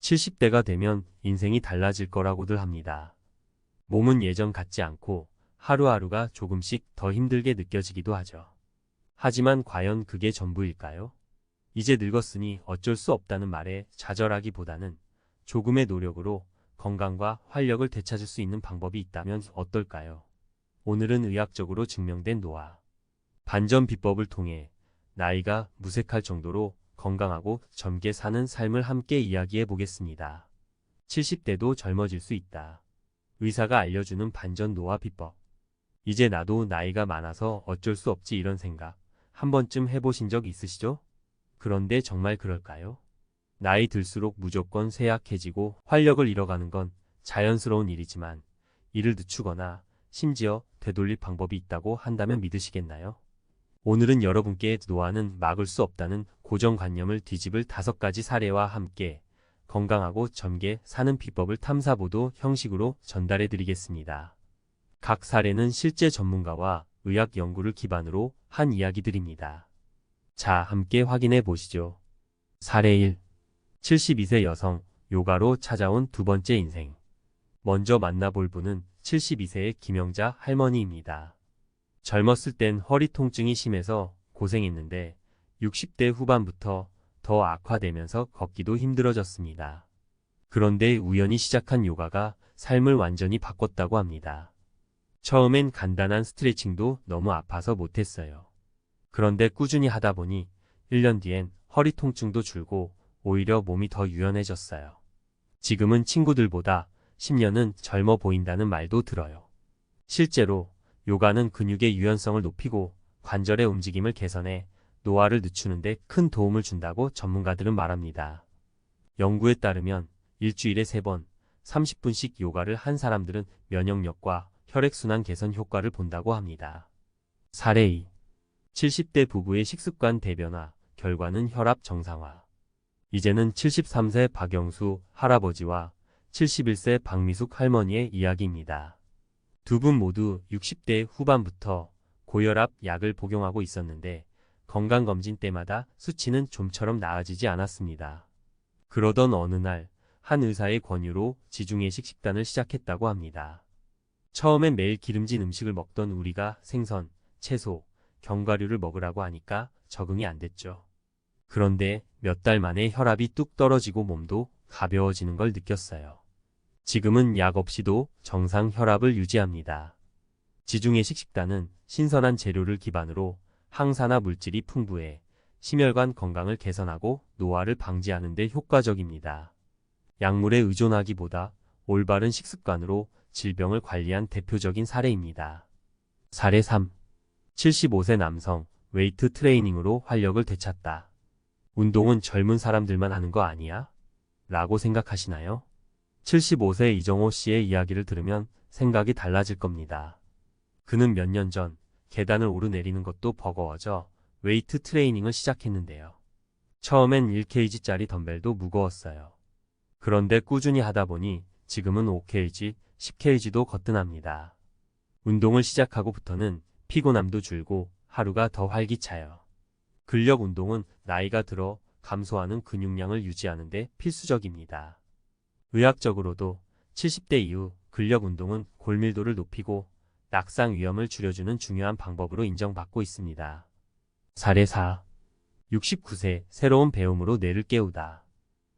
70대가 되면 인생이 달라질 거라고들 합니다. 몸은 예전 같지 않고 하루하루가 조금씩 더 힘들게 느껴지기도 하죠. 하지만 과연 그게 전부일까요? 이제 늙었으니 어쩔 수 없다는 말에 좌절하기보다는 조금의 노력으로 건강과 활력을 되찾을 수 있는 방법이 있다면 어떨까요? 오늘은 의학적으로 증명된 노화 반전 비법을 통해 나이가 무색할 정도로 건강하고 젊게 사는 삶을 함께 이야기해 보겠습니다. 70대도 젊어질 수 있다. 의사가 알려주는 반전 노화 비법. 이제 나도 나이가 많아서 어쩔 수 없지 이런 생각 한 번쯤 해보신 적 있으시죠? 그런데 정말 그럴까요? 나이 들수록 무조건 쇠약해지고 활력을 잃어가는 건 자연스러운 일이지만 이를 늦추거나 심지어 되돌릴 방법이 있다고 한다면 믿으시겠나요? 오늘은 여러분께 노화는 막을 수 없다는 고정관념을 뒤집을 5가지 사례와 함께 건강하고 젊게 사는 비법을 탐사보도 형식으로 전달해 드리겠습니다. 각 사례는 실제 전문가와 의학 연구를 기반으로 한 이야기들입니다. 자, 함께 확인해 보시죠. 사례 1. 72세 여성, 요가로 찾아온 두 번째 인생. 먼저 만나볼 분은 72세의 김영자 할머니입니다. 젊었을 땐 허리 통증이 심해서 고생했는데 60대 후반부터 더 악화되면서 걷기도 힘들어졌습니다. 그런데 우연히 시작한 요가가 삶을 완전히 바꿨다고 합니다. 처음엔 간단한 스트레칭도 너무 아파서 못했어요. 그런데 꾸준히 하다 보니 1년 뒤엔 허리 통증도 줄고 오히려 몸이 더 유연해졌어요. 지금은 친구들보다 10년은 젊어 보인다는 말도 들어요. 실제로 요가는 근육의 유연성을 높이고 관절의 움직임을 개선해 노화를 늦추는데 큰 도움을 준다고 전문가들은 말합니다. 연구에 따르면 일주일에 3번, 30분씩 요가를 한 사람들은 면역력과 혈액순환 개선 효과를 본다고 합니다. 사례 2. 70대 부부의 식습관 대변화, 결과는 혈압 정상화. 이제는 73세 박영수 할아버지와 71세 박미숙 할머니의 이야기입니다. 두 분 모두 60대 후반부터 고혈압 약을 복용하고 있었는데 건강검진 때마다 수치는 좀처럼 나아지지 않았습니다. 그러던 어느 날 한 의사의 권유로 지중해식 식단을 시작했다고 합니다. 처음엔 매일 기름진 음식을 먹던 우리가 생선, 채소, 견과류를 먹으라고 하니까 적응이 안 됐죠. 그런데 몇 달 만에 혈압이 뚝 떨어지고 몸도 가벼워지는 걸 느꼈어요. 지금은 약 없이도 정상 혈압을 유지합니다. 지중해식 식단은 신선한 재료를 기반으로 항산화 물질이 풍부해 심혈관 건강을 개선하고 노화를 방지하는 데 효과적입니다. 약물에 의존하기보다 올바른 식습관으로 질병을 관리한 대표적인 사례입니다. 사례 3. 75세 남성, 웨이트 트레이닝으로 활력을 되찾다. 운동은 젊은 사람들만 하는 거 아니야? 라고 생각하시나요? 75세 이정호 씨의 이야기를 들으면 생각이 달라질 겁니다. 그는 몇 년 전 계단을 오르내리는 것도 버거워져 웨이트 트레이닝을 시작했는데요. 처음엔 1kg짜리 덤벨도 무거웠어요. 그런데 꾸준히 하다 보니 지금은 5kg, 10kg도 거뜬합니다. 운동을 시작하고부터는 피곤함도 줄고 하루가 더 활기차요. 근력 운동은 나이가 들어 감소하는 근육량을 유지하는 데 필수적입니다. 의학적으로도 70대 이후 근력 운동은 골밀도를 높이고 낙상 위험을 줄여주는 중요한 방법으로 인정받고 있습니다. 사례 4. 69세 새로운 배움으로 뇌를 깨우다.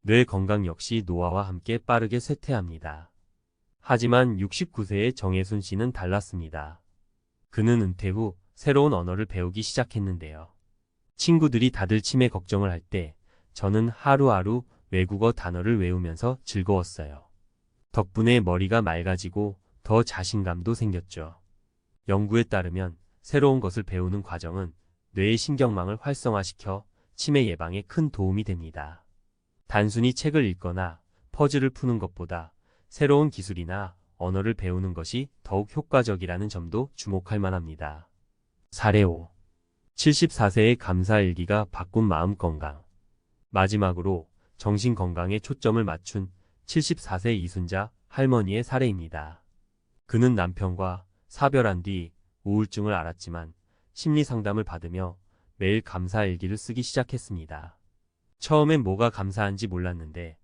뇌 건강 역시 노화와 함께 빠르게 쇠퇴합니다. 하지만 69세의 정혜순 씨는 달랐습니다. 그는 은퇴 후 새로운 언어를 배우기 시작했는데요. 친구들이 다들 치매 걱정을 할 때 저는 하루하루 외국어 단어를 외우면서 즐거웠어요. 덕분에 머리가 맑아지고 더 자신감도 생겼죠. 연구에 따르면 새로운 것을 배우는 과정은 뇌의 신경망을 활성화시켜 치매 예방에 큰 도움이 됩니다. 단순히 책을 읽거나 퍼즐을 푸는 것보다 새로운 기술이나 언어를 배우는 것이 더욱 효과적이라는 점도 주목할 만합니다. 사례 5. 74세의 감사일기가 바꾼 마음 건강. 마지막으로 정신 건강에 초점을 맞춘 74세 이순자 할머니의 사례입니다. 그는 남편과 사별한 뒤 우울증을 앓았지만 심리 상담을 받으며 매일 감사일기를 쓰기 시작했습니다. 처음엔 뭐가 감사한지 몰랐는데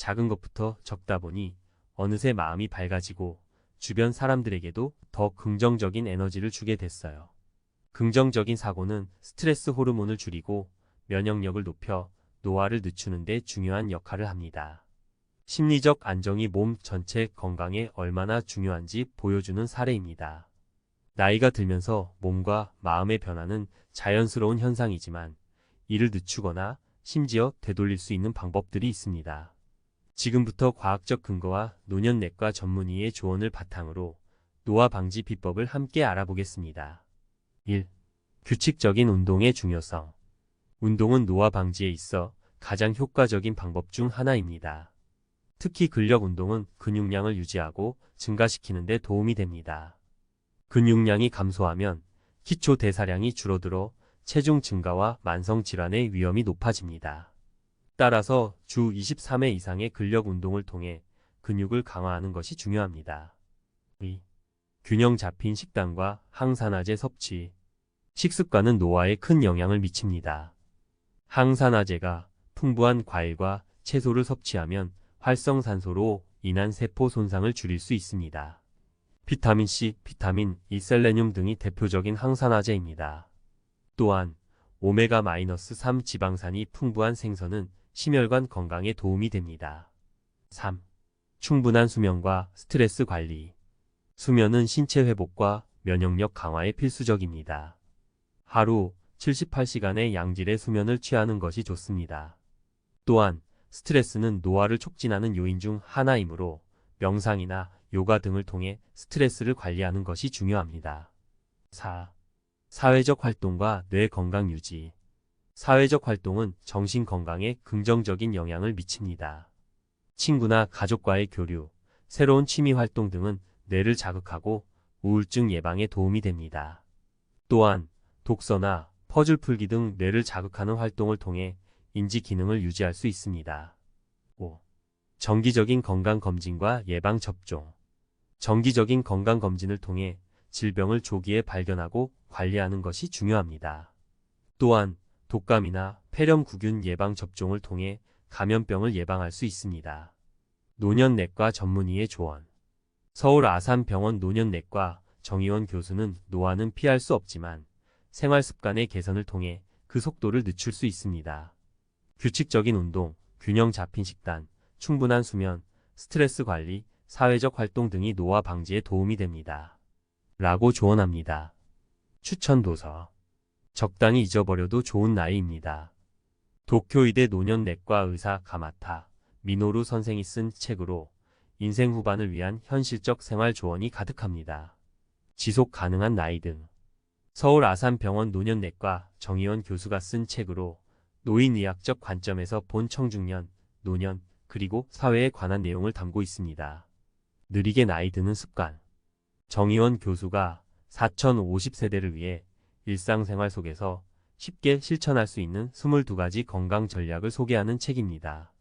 작은 것부터 적다 보니 어느새 마음이 밝아지고 주변 사람들에게도 더 긍정적인 에너지를 주게 됐어요. 긍정적인 사고는 스트레스 호르몬을 줄이고 면역력을 높여 노화를 늦추는 데 중요한 역할을 합니다. 심리적 안정이 몸 전체 건강에 얼마나 중요한지 보여주는 사례입니다. 나이가 들면서 몸과 마음의 변화는 자연스러운 현상이지만 이를 늦추거나 심지어 되돌릴 수 있는 방법들이 있습니다. 지금부터 과학적 근거와 노년내과 전문의의 조언을 바탕으로 노화 방지 비법을 함께 알아보겠습니다. 1. 규칙적인 운동의 중요성. 운동은 노화 방지에 있어 가장 효과적인 방법 중 하나입니다. 특히 근력 운동은 근육량을 유지하고 증가시키는 데 도움이 됩니다. 근육량이 감소하면 기초 대사량이 줄어들어 체중 증가와 만성 질환의 위험이 높아집니다. 따라서 주 23회 이상의 근력 운동을 통해 근육을 강화하는 것이 중요합니다. 2. 균형 잡힌 식단과 항산화제 섭취. 식습관은 노화에 큰 영향을 미칩니다. 항산화제가 풍부한 과일과 채소를 섭취하면 활성산소로 인한 세포 손상을 줄일 수 있습니다. 비타민C, 비타민 E, 셀레늄 등이 대표적인 항산화제입니다. 또한 오메가-3 지방산이 풍부한 생선은 심혈관 건강에 도움이 됩니다. 3. 충분한 수면과 스트레스 관리. 수면은 신체 회복과 면역력 강화에 필수적입니다. 하루 78시간의 양질의 수면을 취하는 것이 좋습니다. 또한 스트레스는 노화를 촉진하는 요인 중 하나이므로 명상이나 요가 등을 통해 스트레스를 관리하는 것이 중요합니다. 4. 사회적 활동과 뇌 건강 유지. 사회적 활동은 정신 건강에 긍정적인 영향을 미칩니다. 친구나 가족과의 교류, 새로운 취미 활동 등은 뇌를 자극하고 우울증 예방에 도움이 됩니다. 또한 독서나 퍼즐 풀기 등 뇌를 자극하는 활동을 통해 인지 기능을 유지할 수 있습니다. 5. 정기적인 건강검진과 예방접종. 정기적인 건강검진을 통해 질병을 조기에 발견하고 관리하는 것이 중요합니다. 또한 독감이나 폐렴구균 예방접종을 통해 감염병을 예방할 수 있습니다. 노년내과 전문의의 조언. 서울 아산병원 노년내과 정의원 교수는 노화는 피할 수 없지만 생활습관의 개선을 통해 그 속도를 늦출 수 있습니다. 규칙적인 운동, 균형 잡힌 식단, 충분한 수면, 스트레스 관리, 사회적 활동 등이 노화 방지에 도움이 됩니다. 라고 조언합니다. 추천 도서. 적당히 잊어버려도 좋은 나이입니다. 도쿄의대 노년내과 의사 가마타 미노루 선생이 쓴 책으로 인생 후반을 위한 현실적 생활 조언이 가득합니다. 지속 가능한 나이 등. 서울 아산병원 노년내과 정의원 교수가 쓴 책으로 노인의학적 관점에서 본 청중년, 노년, 그리고 사회에 관한 내용을 담고 있습니다. 느리게 나이 드는 습관. 정의원 교수가 4050세대를 위해 일상생활 속에서 쉽게 실천할 수 있는 22가지 건강 전략을 소개하는 책입니다.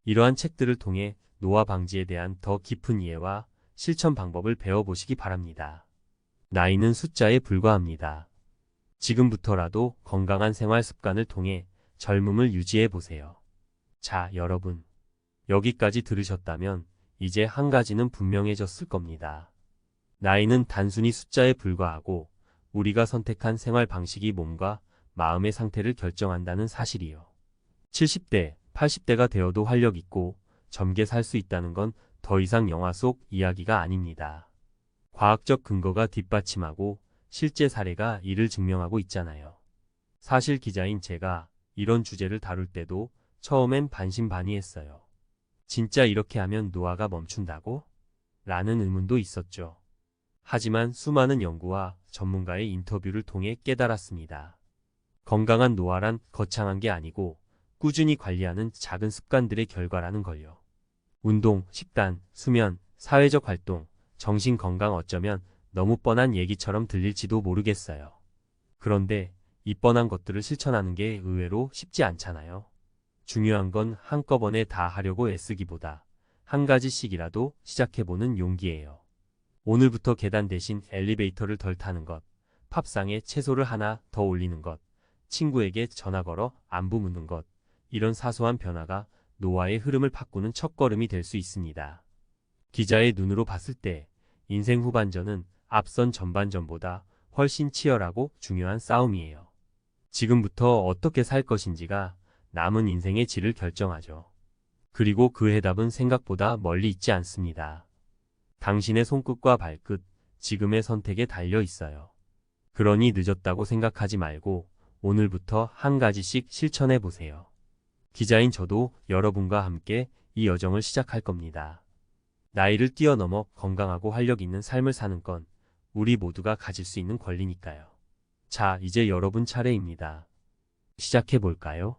이러한 책들을 통해 노화 방지에 대한 더 깊은 이해와 실천 방법을 배워보시기 바랍니다. 나이는 숫자에 불과합니다. 지금부터라도 건강한 생활 습관을 통해 젊음을 유지해 보세요. 자, 여러분. 여기까지 들으셨다면 이제 한 가지는 분명해졌을 겁니다. 나이는 단순히 숫자에 불과하고 우리가 선택한 생활 방식이 몸과 마음의 상태를 결정한다는 사실이요. 70대, 80대가 되어도 활력 있고 젊게 살 수 있다는 건 더 이상 영화 속 이야기가 아닙니다. 과학적 근거가 뒷받침하고 실제 사례가 이를 증명하고 있잖아요. 사실 기자인 제가 이런 주제를 다룰 때도 처음엔 반신반의했어요. 진짜 이렇게 하면 노화가 멈춘다고? 라는 의문도 있었죠. 하지만 수많은 연구와 전문가의 인터뷰를 통해 깨달았습니다. 건강한 노화란 거창한 게 아니고 꾸준히 관리하는 작은 습관들의 결과라는 걸요. 운동, 식단, 수면, 사회적 활동, 정신 건강 어쩌면 너무 뻔한 얘기처럼 들릴지도 모르겠어요. 그런데 이 뻔한 것들을 실천하는 게 의외로 쉽지 않잖아요. 중요한 건 한꺼번에 다 하려고 애쓰기보다 한 가지씩이라도 시작해보는 용기예요. 오늘부터 계단 대신 엘리베이터를 덜 타는 것, 팝상에 채소를 하나 더 올리는 것, 친구에게 전화 걸어 안부 묻는 것, 이런 사소한 변화가 노화의 흐름을 바꾸는 첫걸음이 될 수 있습니다. 기자의 눈으로 봤을 때 인생 후반전은 앞선 전반전보다 훨씬 치열하고 중요한 싸움이에요. 지금부터 어떻게 살 것인지가 남은 인생의 질을 결정하죠. 그리고 그 해답은 생각보다 멀리 있지 않습니다. 당신의 손끝과 발끝, 지금의 선택에 달려 있어요. 그러니 늦었다고 생각하지 말고 오늘부터 한 가지씩 실천해 보세요. 기자인 저도 여러분과 함께 이 여정을 시작할 겁니다. 나이를 뛰어넘어 건강하고 활력 있는 삶을 사는 건 우리 모두가 가질 수 있는 권리니까요. 자, 이제 여러분 차례입니다. 시작해 볼까요?